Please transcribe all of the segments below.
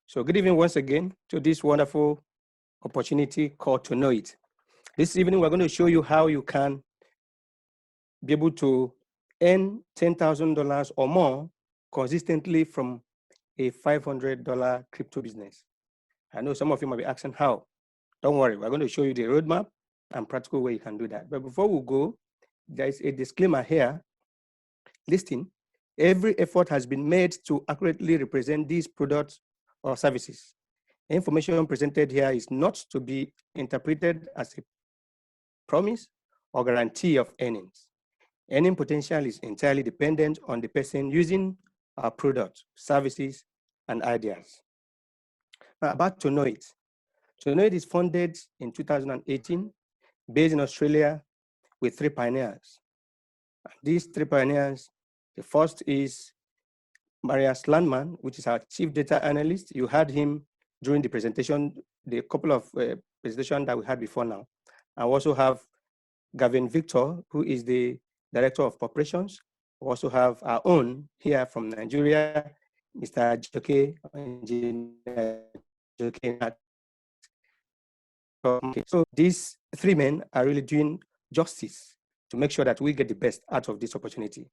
So good evening once again to this wonderful opportunity called TONOIT. This evening, we're going to show you how you can be able to earn $10,000 or more consistently from a $500 crypto business. I know some of you might be asking how. Don't worry, we're going to show you the roadmap and practical way you can do that. But before we go, there is a disclaimer here listing every effort has been made to accurately represent these products or services. Information presented here is not to be interpreted as a promise or guarantee of earnings. Earning potential is entirely dependent on the person using our products, services, and ideas. Now, about TONOIT. TONOIT is founded in 2018, based in Australia, with 3 pioneers. These 3 pioneers, the first is Marius Landman, which is our chief data analyst. You heard him during the presentation, the couple of presentations that we had before now. I also have Gavin Victor, who is the director of operations. We also have our own here from Nigeria, Mr. Joke, Engineer Joke. So these 3 men are really doing justice to make sure that we get the best out of this opportunity.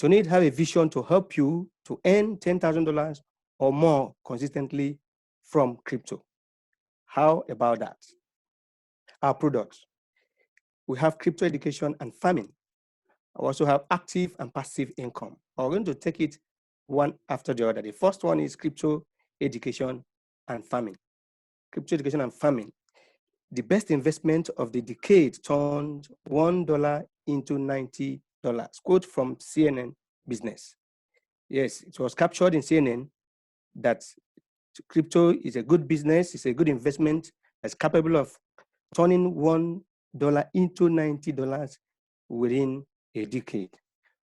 TONOIT have a vision to help you to earn $10,000 or more consistently from crypto. How about that? Our products. We have crypto education and farming. We also have active and passive income. We're going to take it one after the other. The first one is crypto education and farming. Crypto education and farming. The best investment of the decade turned $1 into $90. Quote from CNN Business. Yes, it was captured in CNN that crypto is a good business, it's a good investment that's capable of turning $1 into $90 within a decade.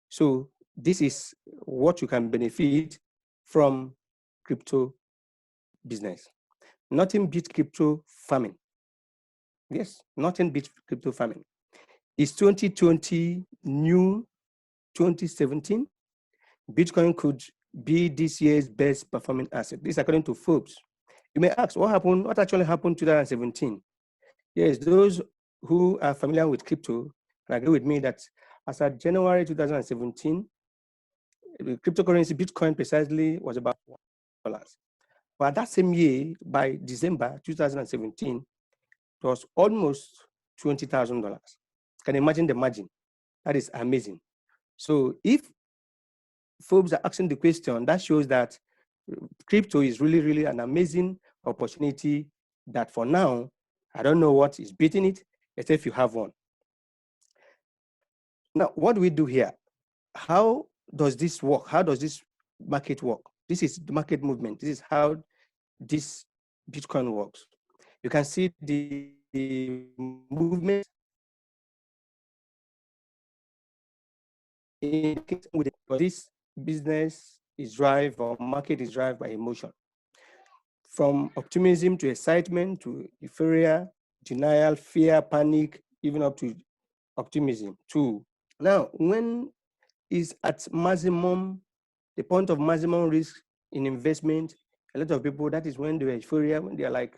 So this is what you can benefit from crypto business. Nothing beats crypto farming. Yes, nothing beats crypto farming. Is 2020 new 2017? Bitcoin could be this year's best performing asset. This is according to Forbes. You may ask, what happened? What actually happened in 2017? Yes, those who are familiar with crypto can agree with me that as of January 2017, the cryptocurrency Bitcoin precisely was about $1. But that same year, by December 2017, it was almost $20,000. Can you imagine the margin? That is amazing. So if Forbes are asking the question, that shows that crypto is really, really an amazing opportunity that for now, I don't know what is beating it, except if you have one. Now, what do we do here? How does this work? How does this market work? This is the market movement. This is how this Bitcoin works. You can see the movement in this business is driven or market is driven by emotion. From optimism to excitement to euphoria, denial, fear, panic, even up to optimism too. Now, when is at maximum, the point of maximum risk in investment, a lot of people, that is when they're euphoria, when they're like,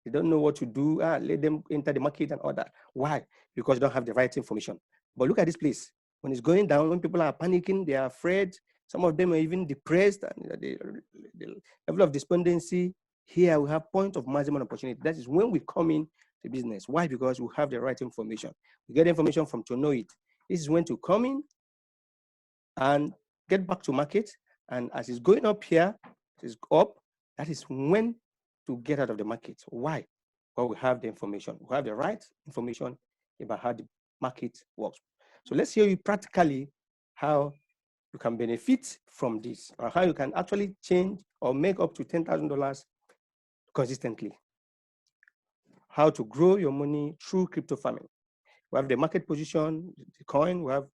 they don't know what to do, let them enter the market and all that. Why? Because they don't have the right information. But look at this place. When it's going down, when people are panicking, they are afraid, some of them are even depressed, and the level of despondency. Here we have point of maximum opportunity. That is when we come in to business. Why? Because we have the right information. We get information from TONOIT. This is when to come in and get back to market. And as it's going up here, it's up, that is when to get out of the market. Why? Well, we have the information. We have the right information about how the market works. So let's show you practically how you can benefit from this, or how you can actually change or make up to $10,000 consistently. How to grow your money through crypto farming. We have the market position, the coin. We have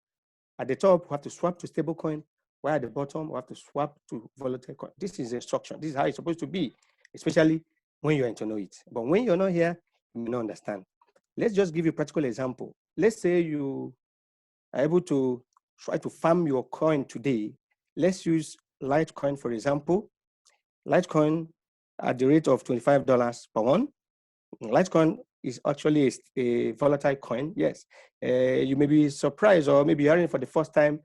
at the top, we have to swap to stable coin. While at the bottom, we have to swap to volatile coin. This is the instruction. This is how it's supposed to be, especially when you're into TONOIT. But when you're not here, you may not understand. Let's just give you a practical example. Let's say you are able to try to farm your coin today. Let's use Litecoin, for example. Litecoin at the rate of $25 per one. Litecoin is actually a volatile coin. Yes, you may be surprised, or maybe hearing it for the first time.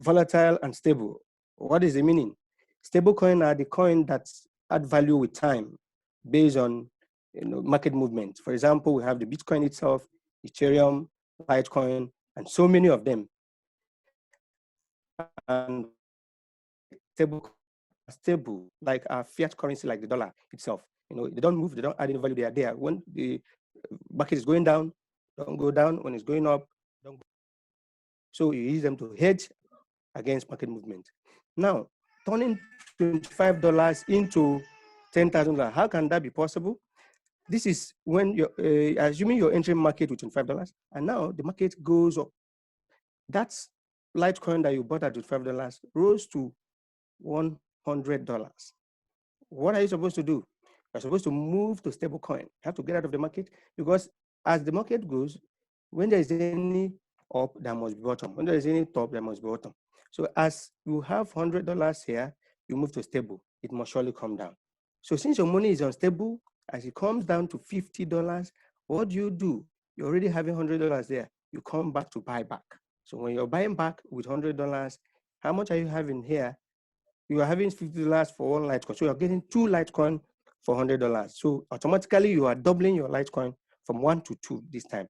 Volatile and stable. What is the meaning? Stable coin are the coin that add value with time, based on market movement. For example, we have the Bitcoin itself, Ethereum, Litecoin, and so many of them. And stable, like our fiat currency, like the dollar itself. They don't move, they don't add any value. They are there. When the market is going down, don't go down. When it's going up, don't go. So you use them to hedge against market movement. Now, turning $25 into $10,000, how can that be possible? This is when you're assuming you're entering market with $25, and now the market goes up. That's Litecoin that you bought at $25 rose to $100. What are you supposed to do? You're supposed to move to stable coin. You have to get out of the market, because as the market goes, when there is any up, there must be bottom. When there is any top, there must be bottom. So as you have $100 here, you move to stable. It must surely come down. So since your money is unstable, as it comes down to $50, what do? You're already having $100 there. You come back to buy back. So when you're buying back with $100, how much are you having here? You are having $50 for one Litecoin. So you're getting 2 Litecoin for $100. So automatically you are doubling your Litecoin from 1 to 2 this time.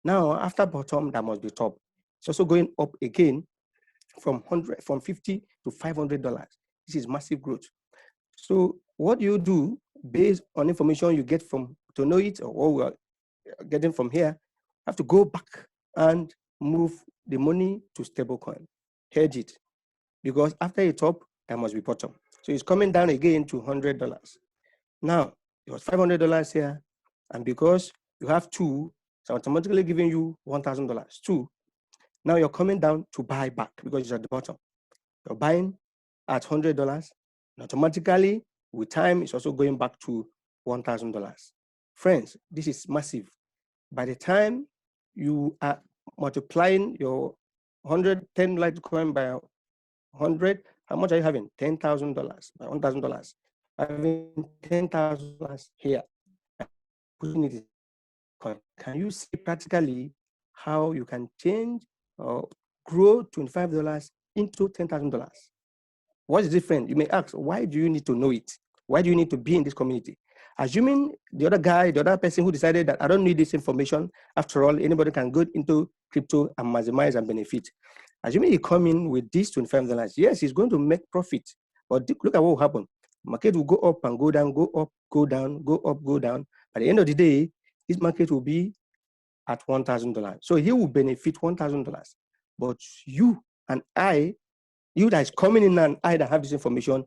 Now, after bottom, that must be top. It's also going up again from $50 to $500. This is massive growth. So what you do based on information you get from TONOIT, or what we are getting from here, you have to go back and move the money to stablecoin, hedge it, because after a top, there must be bottom. So it's coming down again to $100. Now, it was $500 here, and because you have 2, it's automatically giving you $1,000. 2. Now you're coming down to buy back because it's at the bottom. You're buying at $100, and automatically, with time, it's also going back to $1,000. Friends, this is massive. By the time you are multiplying your 110 Litecoin by 100, how much are you having? $10,000 by $1,000. Having $10,000 here, putting it in. Can you see practically how you can change or grow $25 into $10,000? What is different? You may ask, why do you need to know it? Why do you need to be in this community? Assuming the other person who decided that I don't need this information, after all, anybody can go into crypto and maximize and benefit. Assuming you come in with this $25, yes, he's going to make profit. But look at what will happen. Market will go up and go down, go up, go down, go up, go down. At the end of the day, this market will be at $1,000. So he will benefit $1,000. But you and I, you that is coming in and I that have this information,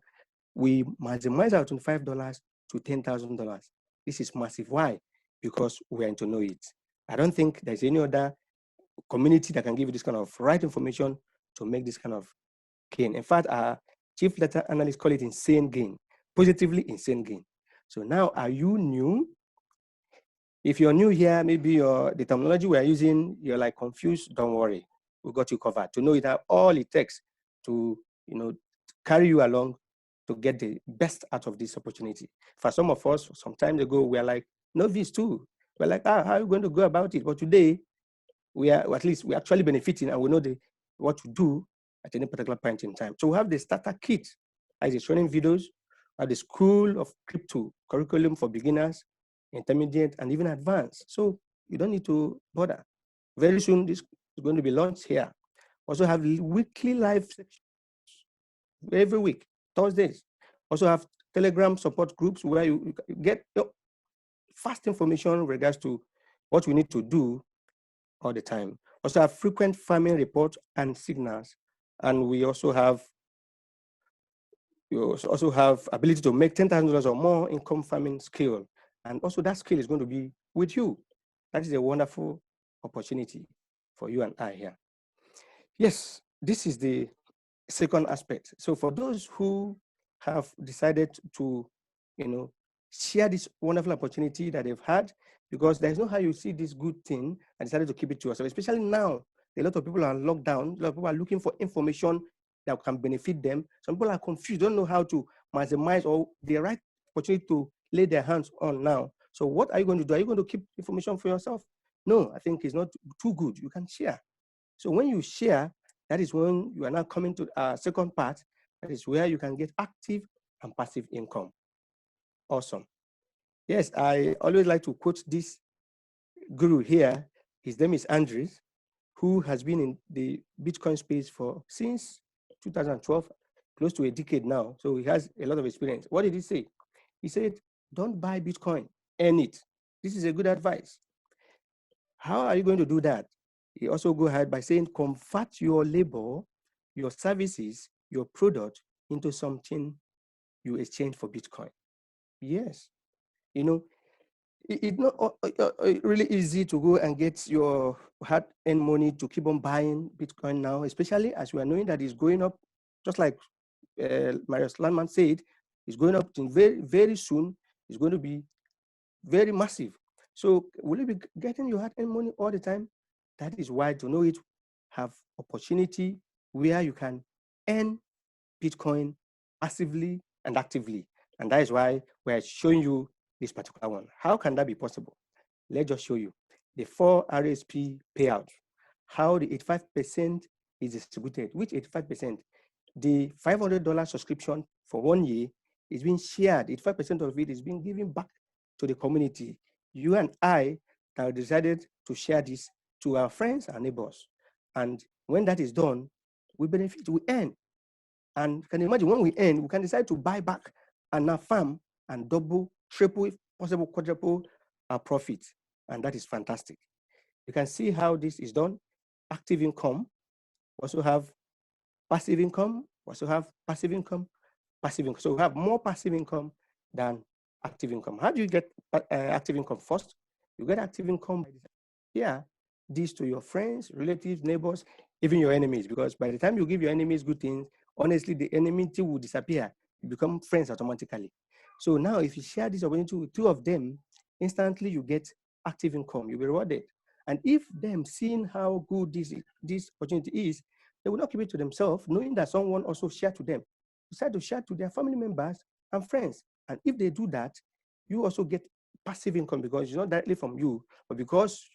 we maximize our $25 to $10,000. This is massive. Why? Because we are into know it. I don't think there's any other community that can give you this kind of right information to make this kind of gain. In fact, our chief data analyst call it insane gain, positively insane gain. So now, are you new? If you're new here, maybe the terminology we are using, you're like confused, don't worry. We got you covered. To know it, all it takes to carry you along to get the best out of this opportunity. For some of us, some time ago, we are like novice too. We're like, how are you going to go about it? But today, we are, or at least we're actually benefiting, and we know what to do at any particular point in time. So we have the starter kit, as the training videos, at the School of Crypto curriculum for beginners, intermediate, and even advanced. So you don't need to bother. Very soon, this is going to be launched here. Also have weekly live sections every week, Thursdays. Also have Telegram support groups where you get fast information in regards to what we need to do all the time. Also have frequent farming reports and signals. And we also have ability to make $10,000 or more income farming skill. And also that skill is going to be with you. That is a wonderful opportunity for you and I here. Yes, this is the second aspect. So for those who have decided to, share this wonderful opportunity that they've had, because there's no how you see this good thing and decided to keep it to yourself, especially now. A lot of people are locked down. A lot of people are looking for information that can benefit them. Some people are confused, don't know how to maximize or the right opportunity to lay their hands on now. So what are you going to do? Are you going to keep information for yourself? No, I think it's not too good. You can share. So when you share, that is when you are now coming to our second part. That is where you can get active and passive income. Awesome. Yes, I always like to quote this guru here. His name is Andres, who has been in the Bitcoin space for since 2012, close to a decade now. So he has a lot of experience. What did he say? He said, don't buy Bitcoin, earn it. This is a good advice. How are you going to do that? He also go ahead by saying, convert your labor, your services, your product into something you exchange for Bitcoin. Yes. You know, it's not really easy to go and get your hard-earned money to keep on buying Bitcoin now, especially as we are knowing that it's going up, just like Marius Landman said, it's going up very, very soon. It's going to be very massive. So will you be getting your hard-earned money all the time? That is why TONOIT have opportunity where you can earn Bitcoin passively and actively. And that is why we're showing you this particular one. How can that be possible? Let's just show you the 4 RSP payout, how the 85% is distributed. Which 85%? The $500 subscription for 1 year is being shared. 85% of it is being given back to the community. You and I have decided to share this to our friends and neighbors. And when that is done, we benefit, we earn. And can you imagine when we earn, we can decide to buy back and now farm and double, triple, if possible, quadruple our profit. And that is fantastic. You can see how this is done. Active income, also have passive income, also have passive income, passive income. So we have more passive income than active income. How do you get active income? First, you get active income by yeah, this to your friends, relatives, neighbors, even your enemies, because by the time you give your enemies good things, honestly, the enmity will disappear. You become friends automatically. So now if you share this opportunity with 2 of them, instantly you get active income. You'll be rewarded. And if them seeing how good this opportunity is, they will not keep it to themselves, knowing that someone also shared to them. Decide to share to their family members and friends. And if they do that, you also get passive income because it's not directly from you, but because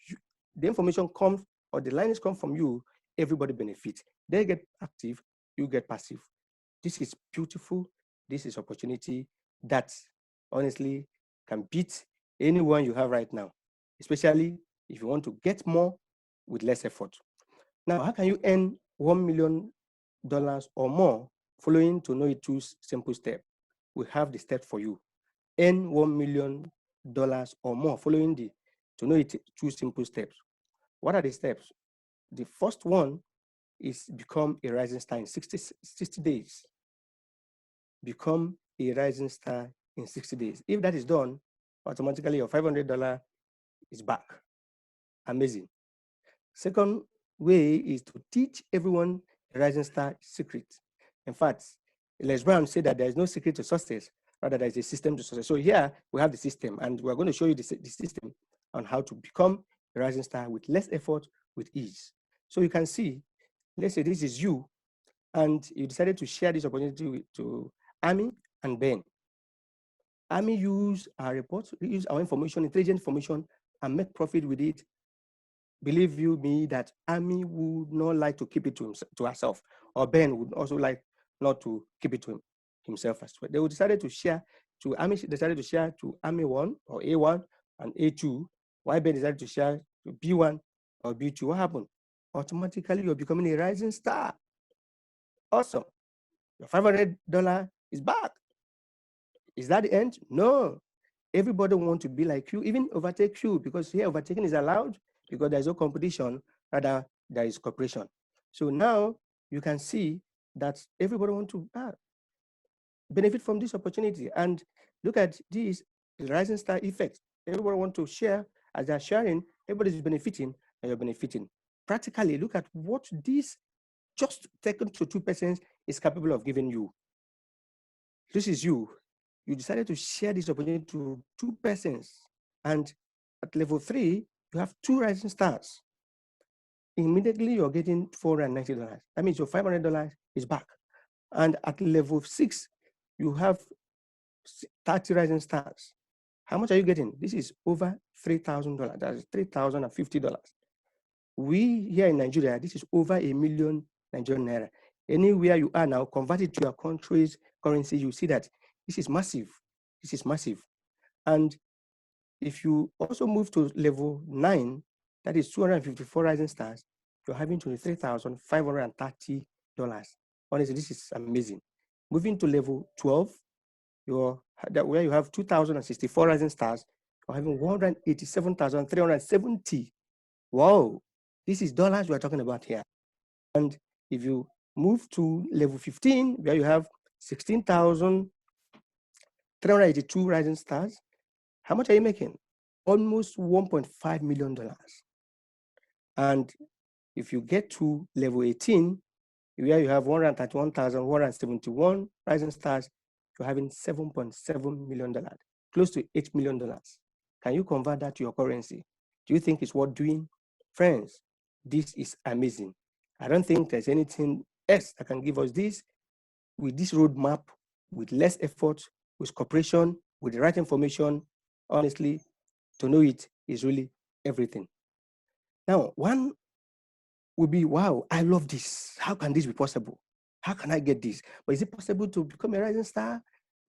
the information comes or the lines come from you, everybody benefits. They get active, you get passive. This is beautiful. This is opportunity that honestly can beat anyone you have right now, especially if you want to get more with less effort. Now, how can you earn $1 million or more following TONOIT 2 simple steps? We have the step for you. Earn $1 million or more following the TONOIT 2 simple steps. What are the steps? The first one is become a rising star in 60 days. Become a rising star in 60 days. If that is done, automatically your $500 is back. Amazing. Second way is to teach everyone the rising star secret. In fact, Les Brown said that there is no secret to success, rather there is a system to success. So here we have the system, and we're going to show you the system on how to become a rising star with less effort, with ease. So you can see, let's say this is you, and you decided to share this opportunity to Ami and Ben. Ami use our reports, use our information, intelligent information, and make profit with it. Believe you me that Ami would not like to keep it to herself, or Ben would also like not to keep it to himself as well. They decided to share to Ami. Decided to share to Ami 1 or A1 and A2. Why Ben decided to share to B1 or B2? What happened? Automatically, you're becoming a rising star. Awesome. Your $500 is back. Is that the end? No. Everybody wants to be like you, even overtake you, because here overtaking is allowed because there's no competition, rather there is cooperation. So now you can see that everybody wants to benefit from this opportunity. And look at this rising star effect. Everybody wants to share. As they're sharing, everybody is benefiting and you're benefiting. Practically, look at what this just taken to 2% is capable of giving you. This is you. You decided to share this opportunity to 2 persons. And at level 3, you have 2 rising stars. Immediately, you're getting $490. That means your $500 is back. And at level 6, you have 30 rising stars. How much are you getting? This is over $3,000. That is $3,050. We here in Nigeria, this is over $1 million Nigerian naira. Anywhere you are now, convert it to your country's currency, you see that this is massive. This is massive. And if you also move to level 9, that is 254 rising stars, you're having $23,530. Honestly, this is amazing. Moving to level 12, where you have 2,064 rising stars, you're having 187,370. Wow, this is dollars we are talking about here. And if you move to level 15, where you have 16,382 rising stars, how much are you making? Almost $1.5 million. And if you get to level 18, where you have 131,171 rising stars, you're having $7.7 million, close to $8 million. Can you convert that to your currency? Do you think it's worth doing? Friends, this is amazing. I don't think there's anything else that can give us this. With this roadmap, with less effort, with cooperation, with the right information, honestly, TONOIT is really everything. Now, one would be, wow, I love this. How can this be possible? How can I get this? But is it possible to become a rising star,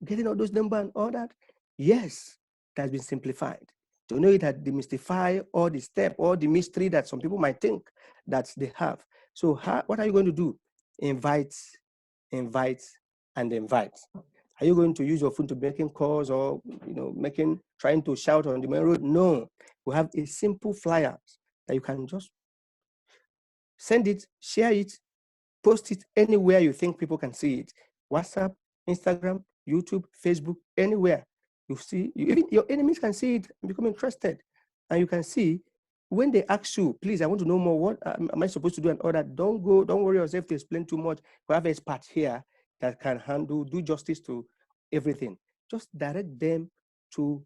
getting all those numbers and all that? Yes, it has been simplified. TONOIT had demystify all the step, all the mystery that some people might think that they have. So what are you going to do? Invite, invite, and invite. Are you going to use your phone to making calls or trying to shout on the main road? No, we have a simple flyer that you can just send it, share it, post it anywhere you think people can see it. WhatsApp, Instagram, YouTube, Facebook, anywhere. You see, even your enemies can see it and become interested. And you can see when they ask you, please, I want to know more, what am I supposed to do and all that? Don't worry yourself to explain too much. We have experts here that can do justice to everything. Just direct them to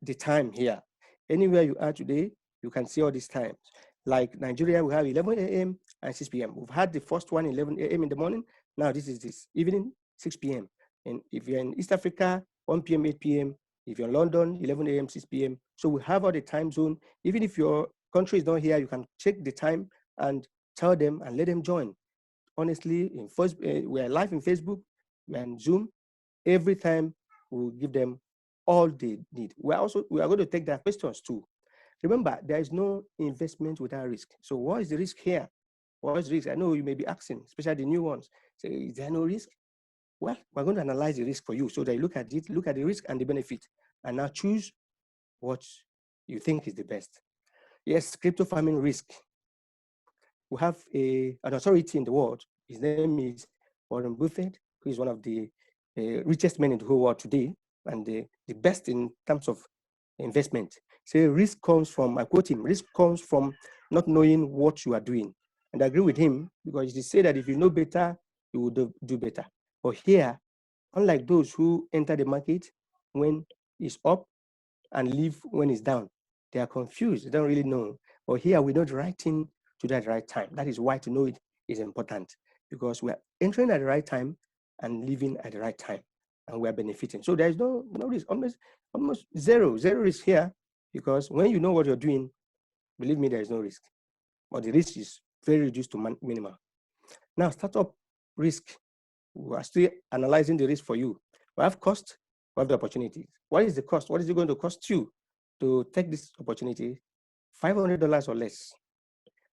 the time here. Anywhere you are today, you can see all these times. Like Nigeria, we have 11 a.m. and 6 p.m. We've had the first one 11 a.m. in the morning. Now this is this evening, 6 p.m. And if you're in East Africa, 1 p.m., 8 p.m. If you're in London, 11 a.m., 6 p.m. So we have all the time zone. Even if your country is not here, you can check the time and tell them and let them join. Honestly, we're live in Facebook, we're in Zoom. Every time we'll give them all they need. We are going to take their questions too. Remember, there is no investment without risk. So what is the risk here? What is the risk? I know you may be asking, especially the new ones. Say, is there no risk? Well, we're going to analyze the risk for you so that you look at it, look at the risk and the benefit, and now choose what you think is the best. Yes, crypto farming risk. We have an authority in the world. His name is Warren Buffett, who is one of the richest men in the whole world today, and the best in terms of investment. So risk comes from, I quote him, risk comes from not knowing what you are doing. And I agree with him, because they say that if you know better, you will do better. But here, unlike those who enter the market when it's up and leave when it's down, they are confused, they don't really know. But here we know the right thing to that right time. That is why to know it is important, because we are entering at the right time and leaving at the right time, and we are benefiting. So there is no risk, almost zero risk here, because when you know what you're doing, believe me, there is no risk. But the risk is very reduced to minimal. Now, startup risk, we are still analyzing the risk for you. We have cost, we have the opportunity. What is the cost? What is it going to cost you to take this opportunity? $500 or less.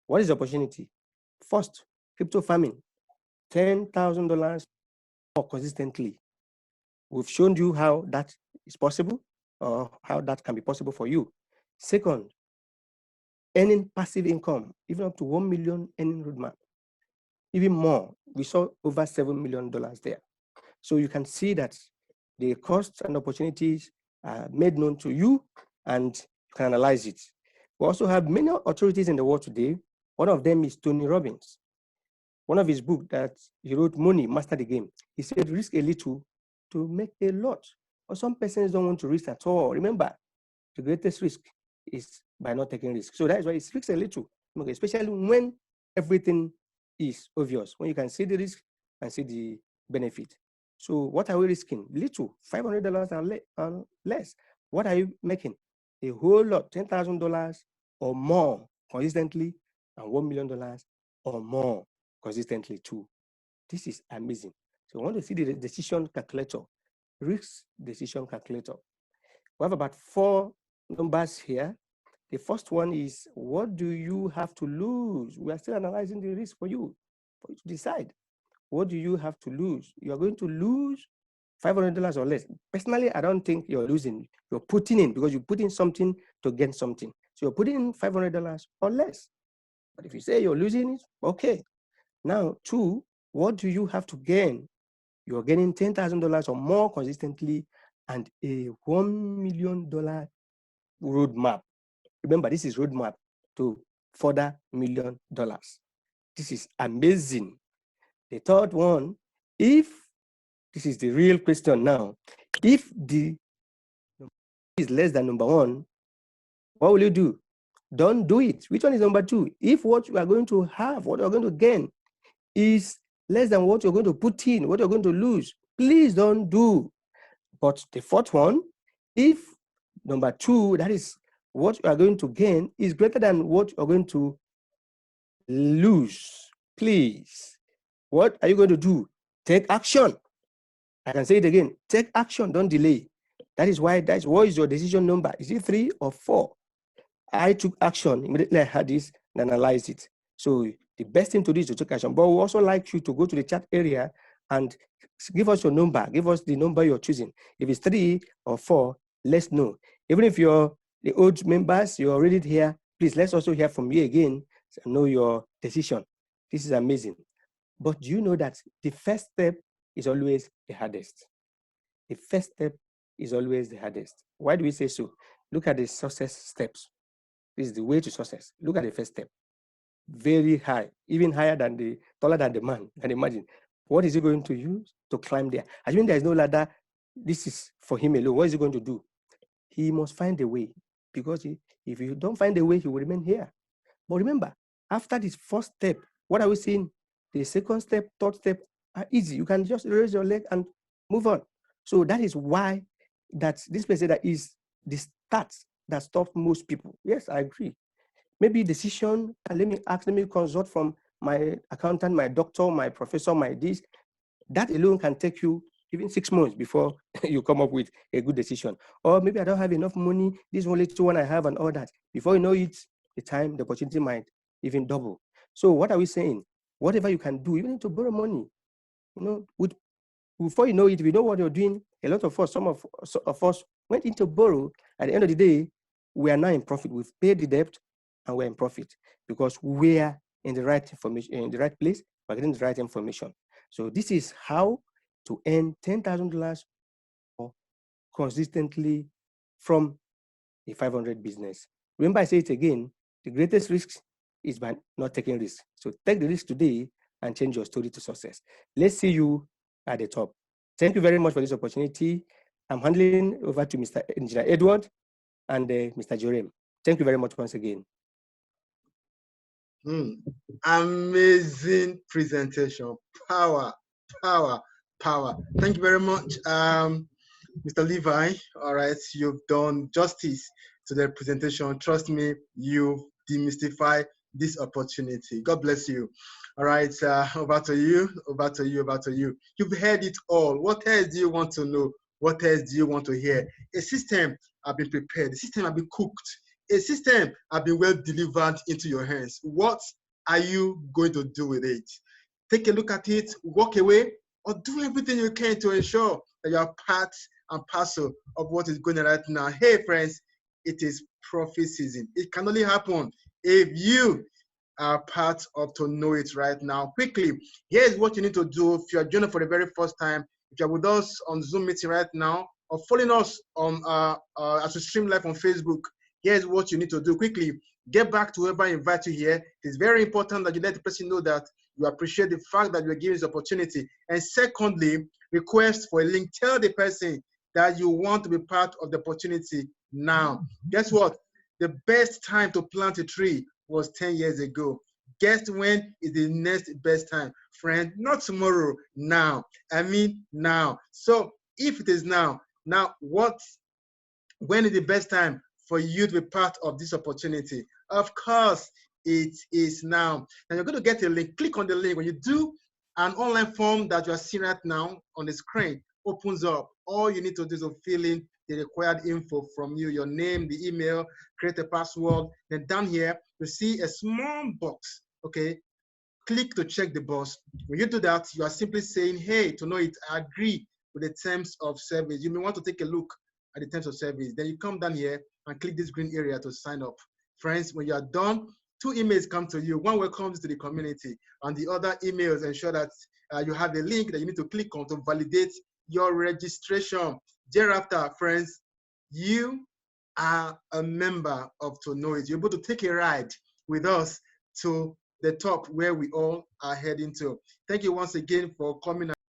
What is the opportunity? First, crypto farming, $10,000 more consistently. We've shown you how that is possible, or how that can be possible for you. Second, earning passive income, even up to 1 million earning roadmap. Even more, we saw over $7 million there. So you can see that the costs and opportunities are made known to you, and you can analyze it. We also have many authorities in the world today. One of them is Tony Robbins. One of his books that he wrote, Money, Master the Game. He said, risk a little to make a lot. But some persons don't want to risk at all. Remember, the greatest risk is by not taking risk. So that is why it's risk a little, especially when everything is obvious, when you can see the risk and see the benefit. So what are we risking? Little, $500 and less. What are you making? A whole lot, $10,000 or more consistently, and $1 million or more consistently too. This is amazing. So I want to see the decision calculator, risk decision calculator. We have about 4 numbers here. The first one is, what do you have to lose? We are still analyzing the risk for you to decide. What do you have to lose? You are going to lose $500 or less. Personally, I don't think you're losing. You're putting in, because you put in something to gain something. So you're putting in $500 or less. But if you say you're losing it, okay. Now, 2, what do you have to gain? You're getting $10,000 or more consistently, and a $1 million roadmap. Remember, this is roadmap to further $1 million. This is amazing. The third one, if this is the real question now, if the number is less than number 1, what will you do? Don't do it. Which one is number 2? If what you are going to have, what you're going to gain, is less than what you're going to put in, what you're going to lose, please don't do. But the fourth one, if number 2, that is what you are going to gain, is greater than what you're going to lose, please, what are you going to do? Take action. I can say it again. Take action. Don't delay. That is why, what is your decision number? Is it 3 or 4? I took action immediately. I had this and analyzed it. So the best thing to do is to take action. But we also like you to go to the chat area and give us your number. Give us the number you're choosing. If it's 3 or 4, let's know. Even if you're the old members, you're already here, please let's also hear from you again and know your decision. This is amazing. But do you know that the first step is always the hardest? The first step is always the hardest. Why do we say so? Look at the success steps. This is the way to success. Look at the first step. Very high, even higher than taller than the man. And imagine, what is he going to use to climb there? Assuming there is no ladder, this is for him alone. What is he going to do? He must find a way, because if you don't find a way, he will remain here. But remember, after this first step, what are we seeing? The second step, third step are easy. You can just raise your leg and move on. So that is why that this person that is the start that stops most people. Yes, I agree. Maybe decision, let me consult from my accountant, my doctor, my professor, my this. That alone can take you even 6 months before you come up with a good decision. Or maybe I don't have enough money, this only 2 one I have and all that. Before you know it, the opportunity might even double. So what are we saying? Whatever you can do, you need to borrow money. Before you know it, we know what you're doing. A lot of us, some of us went into borrow. At the end of the day, we are now in profit. We've paid the debt and we're in profit because we are in the right information, in the right place, we're getting the right information. So this is how to earn $10,000 consistently from a 500 business. Remember, I say it again, the greatest risk is by not taking risks. So take the risk today and change your story to success. Let's see you at the top. Thank you very much for this opportunity. I'm handing over to Mr. Engineer Edward and Mr. Jerome. Thank you very much once again. Amazing presentation. Power. Thank you very much, Mr. Levi. All right, you've done justice to the presentation. Trust me, you've demystified this opportunity. God bless you. All right, over to you. You've heard it all. What else do you want to know? What else do you want to hear? A system has been prepared. A system has been cooked. A system has been well delivered into your hands. What are you going to do with it? Take a look at it, walk away, or do everything you can to ensure that you are part and parcel of what is going on right now. Hey, friends, it is profit season. It can only happen if you are part of TONOIT right now. Quickly, here's what you need to do if you are joining for the very first time. If you're with us on Zoom meeting right now, or following us on as we stream live on Facebook, here's what you need to do. Quickly, get back to whoever invited you here. It's very important that you let the person know that you appreciate the fact that you're given this opportunity. And secondly, request for a link. Tell the person that you want to be part of the opportunity now. Guess what? The best time to plant a tree was 10 years ago. guess when is the next best time? Friend, not tomorrow, now. I mean now. So if it is now, when is the best time for you to be part of this opportunity? Of course, it is now. And you're going to get a link. Click on the link. When you do, an online form that you are seeing right now on the screen opens up. All you need to do is to fill in the required info from you, your name, the email, create a password. Then down here, you see a small box, okay? Click to check the box. When you do that, you are simply saying, hey, TONOIT, I agree with the terms of service. You may want to take a look at the terms of service. Then you come down here and click this green area to sign up. Friends, when you are done, 2 emails come to you. One welcomes to the community, and the other emails ensure that you have a link that you need to click on to validate your registration. Thereafter, friends, you are a member of TONOIT. You're able to take a ride with us to the top where we all are heading to. Thank you once again for coming